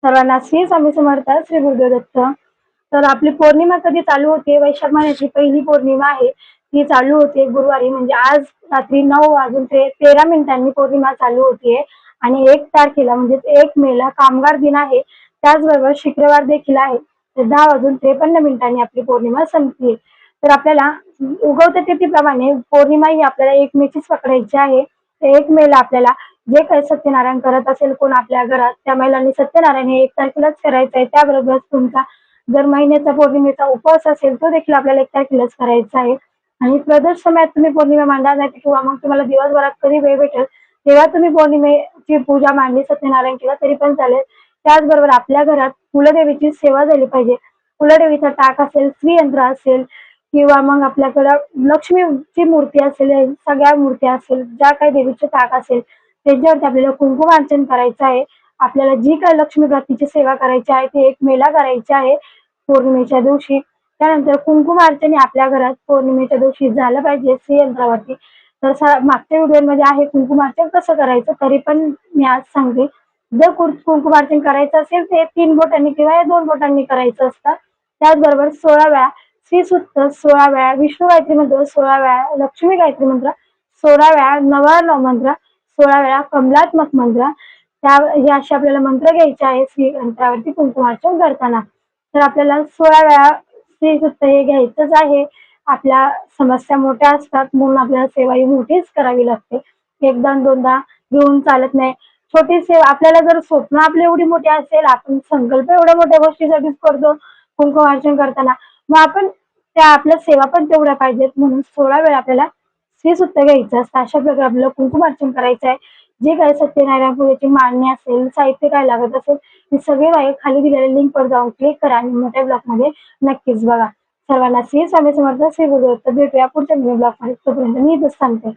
सर्वांना श्री स्वामी समर्थ, श्री गुरुदेव दत्त. तर आपली पौर्णिमा कधी चालू होते? वैशाख महिन्याची पहिली पौर्णिमा आहे, ती चालू होते गुरुवारी. म्हणजे आज रात्री 9:13 पौर्णिमा चालू होतीये आणि 1 तारखेला म्हणजे 1 मेला कामगार दिन आहे. त्याचबरोबर शुक्रवार देखील आहे. तर 10:53 आपली पौर्णिमा संपते. तर आपल्याला उगवत्या तिथीप्रमाणे पौर्णिमा ही आपल्याला 1 मेचीच पकडायची आहे. तर 1 मेला आपल्याला जे काही सत्यनारायण करत असेल कोण आपल्या घरात, त्या महिलांनी सत्यनारायण हे 1 तारखेलाच करायचं आहे. त्याबरोबर तुमचा जर महिन्याचा पौर्णिमेचा उपवास असेल तो देखील आपल्याला 1 तारखेलाच करायचा आहे. आणि प्रदोष समयात तुम्ही पौर्णिमा मांडा नाही किंवा मग तुम्हाला दिवसभरात कधी वेळ भेटेल तेव्हा तुम्ही पौर्णिमेची पूजा मांडली, सत्यनारायण केलं तरी पण चालेल. त्याचबरोबर आपल्या घरात कुलदेवीची सेवा झाली पाहिजे. कुलदेवीचा टाक असेल, श्रीयंत्र असेल किंवा मग आपल्याकडं लक्ष्मीची मूर्ती असेल, सगळ्या मूर्त्या असेल, ज्या काही देवीचे टाक असेल त्याच्यावरती आपल्याला कुंकुमार्चन करायचं आहे. आपल्याला जी काही लक्ष्मी प्राप्तीची सेवा करायची आहे ती 1 मेला करायची आहे पौर्णिमेच्या दिवशी. त्यानंतर कुंकुमार्चन आपल्या घरात पौर्णिमेच्या दिवशी झालं पाहिजे श्रीयंत्रावरती. तर मागच्या व्हिडिओमध्ये आहे कुंकुमार्चन कसं करायचं, तरी पण मी आज सांगते. जर कुंकुमार्चन करायचं असेल तर 3 बोटांनी किंवा 2 बोटांनी करायचं असतं. त्याचबरोबर 16 वेळा श्रीसूक्त, 16 वेळा विष्णू गायत्री मंत्र, 16 वेळा लक्ष्मी गायत्री मंत्र, 16 वेळा नवनारायण मंत्र, 16 वेळा कमलात्मक मंत्र, हे असे आपल्याला मंत्र घ्यायचे आहे श्रीयंत्रावरती कुंकुमार्चन करताना. तर आपल्याला 16 वेळा श्रीसूक्त हे घ्यायचंच आहे. आपल्या समस्या मोठ्या असतात म्हणून आपल्याला सेवा ही मोठीच करावी लागते. एकदा दोनदा घेऊन चालत नाही. छोटी सेवा आपल्याला जर स्वप्न आपली एवढी मोठी असेल, आपण संकल्प एवढ्या मोठ्या गोष्टीसाठीच करतो कुंकुमार्चन करताना, मग आपण त्या आपल्या सेवा पण तेवढ्या पाहिजेत. म्हणून 16 वेळा आपल्याला श्रीसूक्त घ्यायचं असतं. अशा प्रकारे आपल्याला कुंकुमार्चन करायचं आहे. जे काही सत्यनारायण पूजेची मांडणी असेल, साहित्य काय लागत असेल, हे सगळे आहे खाली दिलेल्या लिंकवर जाऊन क्लिक करा आणि मोठ्या ब्लॉगमध्ये नक्कीच बघा. सर्वांना श्री स्वामी समर्थ, श्री गुरुदेव दत्त. भेटूया पुढच्या ब्लॉगमध्ये. तोपर्यंत मी इथंच थांबते.